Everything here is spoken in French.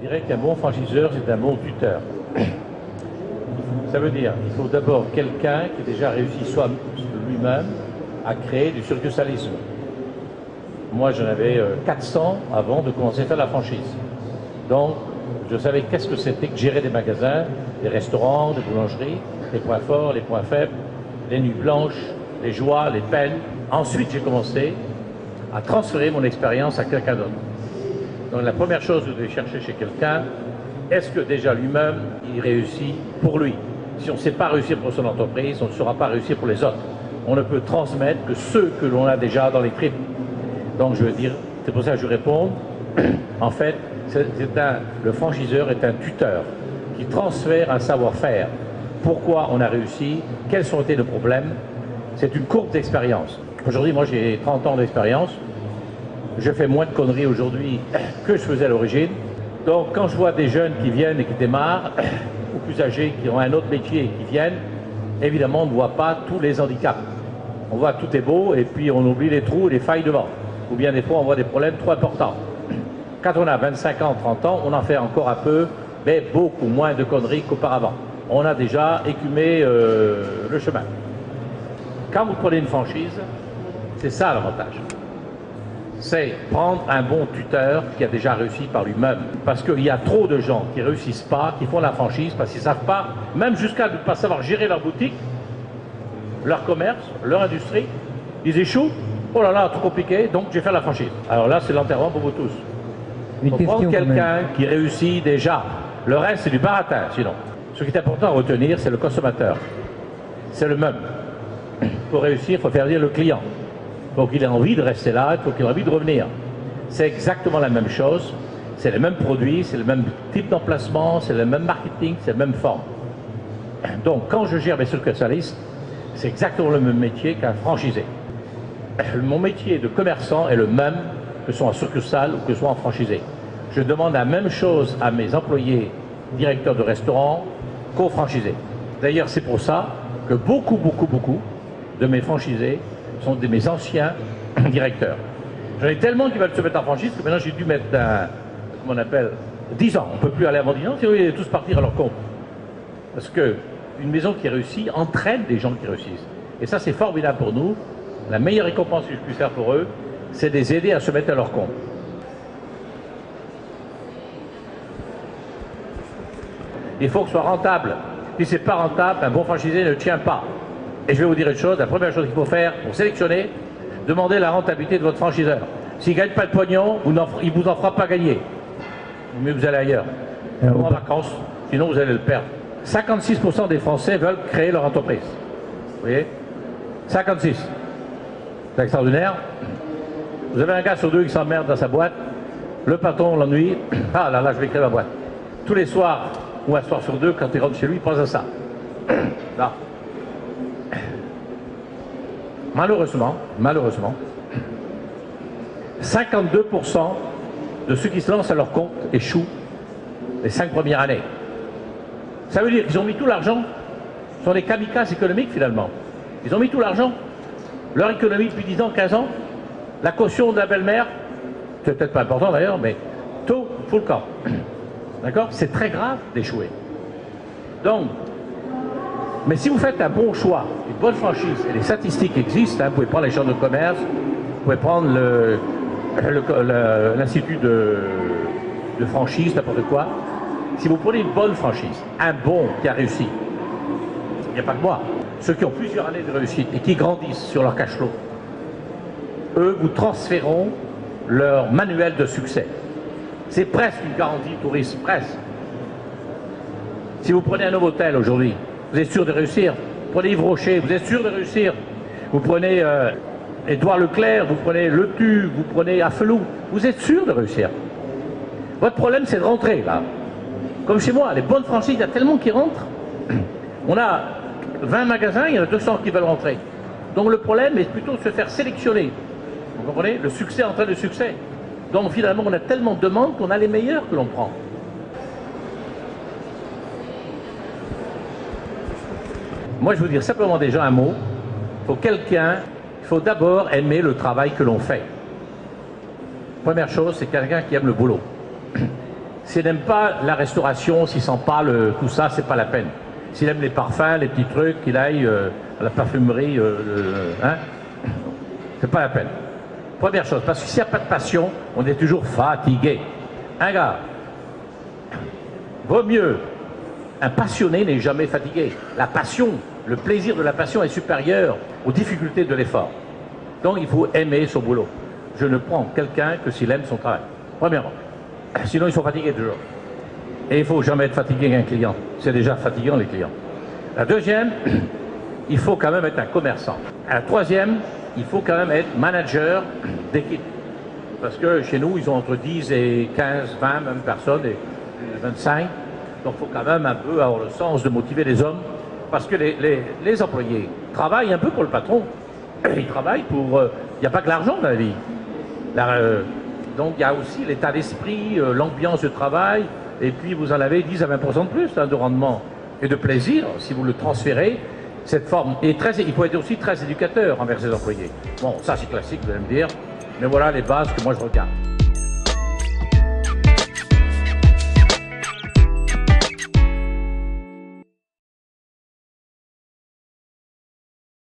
dirais qu'un bon franchiseur, c'est un bon tuteur. Ça veut dire qu'il faut d'abord quelqu'un qui a déjà réussi soit lui-même à créer du succursalisme. Moi, j'en avais 400 avant de commencer à faire la franchise. Donc, je savais qu'est-ce que c'était que gérer des magasins, des restaurants, des boulangeries, les points forts, les points faibles, les nuits blanches, les joies, les peines. Ensuite, j'ai commencé à transférer mon expérience à quelqu'un d'autre. Donc, la première chose que vous devez chercher chez quelqu'un, est-ce que déjà lui-même, il réussit pour lui? Si on ne sait pas réussir pour son entreprise, on ne saura pas réussir pour les autres. On ne peut transmettre que ceux que l'on a déjà dans les tripes. Donc, je veux dire, c'est pour ça que je réponds. En fait, le franchiseur est un tuteur qui transfère un savoir-faire. Pourquoi on a réussi? Quels ont été les problèmes? C'est une courbe d'expérience. Aujourd'hui, moi, j'ai 30 ans d'expérience. Je fais moins de conneries aujourd'hui que je faisais à l'origine. Donc, quand je vois des jeunes qui viennent et qui démarrent, ou plus âgés qui ont un autre métier et qui viennent, évidemment, on ne voit pas tous les handicaps. On voit que tout est beau et puis on oublie les trous et les failles devant. Ou bien des fois, on voit des problèmes trop importants. Quand on a 25 ans, 30 ans, on en fait encore un peu, mais beaucoup moins de conneries qu'auparavant. On a déjà écumé le chemin. Quand vous prenez une franchise, c'est ça l'avantage. C'est prendre un bon tuteur qui a déjà réussi par lui-même. Parce qu'il y a trop de gens qui ne réussissent pas, qui font la franchise parce qu'ils ne savent pas, même jusqu'à ne pas savoir gérer leur boutique, leur commerce, leur industrie. Ils échouent. Oh là là, trop compliqué, donc je vais faire la franchise. Alors là, c'est l'enterrement pour vous tous. Il faut prendre quelqu'un qui réussit déjà. Le reste, c'est du baratin, sinon. Ce qui est important à retenir, c'est le consommateur. C'est le même. Pour réussir, il faut faire dire le client. Il faut qu'il ait envie de rester là, il faut qu'il ait envie de revenir. C'est exactement la même chose. C'est les mêmes produits, c'est le même type d'emplacement, c'est le même marketing, c'est la même forme. Donc, quand je gère mes succursalistes, c'est exactement le même métier qu'un franchisé. Mon métier de commerçant est le même que ce soit en succursale ou que ce soit en franchisé. Je demande la même chose à mes employés directeurs de restaurants qu'aux franchisés. D'ailleurs, c'est pour ça que beaucoup de mes franchisés sont mes anciens directeurs. J'en ai tellement qui veulent se mettre en franchise que maintenant j'ai dû mettre comment on appelle, 10 ans. On ne peut plus aller avant 10 ans, sinon ils vont tous partir à leur compte. Parce qu'une maison qui réussit entraîne des gens qui réussissent. Et ça, c'est formidable pour nous. La meilleure récompense que je puisse faire pour eux, c'est de les aider à se mettre à leur compte. Il faut que ce soit rentable. Si ce n'est pas rentable, un bon franchisé ne tient pas. Et je vais vous dire une chose, la première chose qu'il faut faire pour sélectionner, demandez la rentabilité de votre franchiseur. S'il ne gagne pas de pognon, il ne vous en fera pas gagner. Mais vous allez ailleurs. Ou en vacances, sinon vous allez le perdre. 56% des Français veulent créer leur entreprise. Vous voyez? 56. C'est extraordinaire. Vous avez un gars sur deux qui s'emmerde dans sa boîte, le patron l'ennuie, ah là là, je vais créer ma boîte. Tous les soirs, ou un soir sur deux, quand il rentre chez lui, il pense à ça. Là. Malheureusement, 52% de ceux qui se lancent à leur compte échouent les 5 premières années. Ça veut dire qu'ils ont mis tout l'argent, ce sont des kamikazes économiques finalement. Ils ont mis tout l'argent, leur économie depuis 10 ans, 15 ans, la caution de la belle-mère, c'est peut-être pas important d'ailleurs, mais tout, full camp. D'accord? C'est très grave d'échouer. Donc, mais si vous faites un bon choix, une bonne franchise, et les statistiques existent, hein, vous pouvez prendre les chambres de commerce, vous pouvez prendre l'institut de franchise, n'importe quoi. Si vous prenez une bonne franchise, un bon qui a réussi, il n'y a pas que moi, ceux qui ont plusieurs années de réussite et qui grandissent sur leur cash flow, eux vous transféreront leur manuel de succès. C'est presque une garantie touriste, presque. Si vous prenez un Novotel aujourd'hui, vous êtes sûr de réussir. Vous prenez Yves Rocher, vous êtes sûr de réussir. Vous prenez Édouard Leclerc, vous prenez Le Tu, vous prenez Affelou, vous êtes sûr de réussir. Votre problème, c'est de rentrer, là. Comme chez moi, les bonnes franchises, il y a tellement qui rentrent. On a 20 magasins, il y en a 200 qui veulent rentrer. Donc le problème est plutôt de se faire sélectionner. Vous comprenez? Le succès entraîne le succès. Donc finalement, on a tellement de demandes qu'on a les meilleurs que l'on prend. Moi, je veux dire simplement déjà un mot. Il faut d'abord aimer le travail que l'on fait. Première chose, c'est quelqu'un qui aime le boulot. S'il n'aime pas la restauration, s'il sent pas tout ça, c'est pas la peine. S'il aime les parfums, les petits trucs, qu'il aille à la parfumerie, hein, c'est pas la peine. Première chose, parce que s'il n'y a pas de passion, on est toujours fatigué. Un gars, vaut mieux, un passionné n'est jamais fatigué. La passion, le plaisir de la passion est supérieur aux difficultés de l'effort. Donc il faut aimer son boulot. Je ne prends quelqu'un que s'il aime son travail. Premièrement. Sinon ils sont fatigués toujours. Et il ne faut jamais être fatigué avec un client. C'est déjà fatigant les clients. La deuxième, il faut quand même être un commerçant. La troisième, il faut quand même être manager d'équipe. Parce que chez nous, ils ont entre 10 et 15, 20 même personnes, et 25. Donc il faut quand même un peu avoir le sens de motiver les hommes. Parce que les employés travaillent un peu pour le patron. Ils travaillent pour... Il n'y a pas que l'argent dans la vie. Donc il y a aussi l'état d'esprit, l'ambiance de travail, et puis vous en avez 10 à 20% de plus de rendement et de plaisir si vous le transférez. Cette forme est très... Il faut être aussi très éducateur envers ses employés. Bon, ça c'est classique, vous allez me dire, mais voilà les bases que moi je regarde.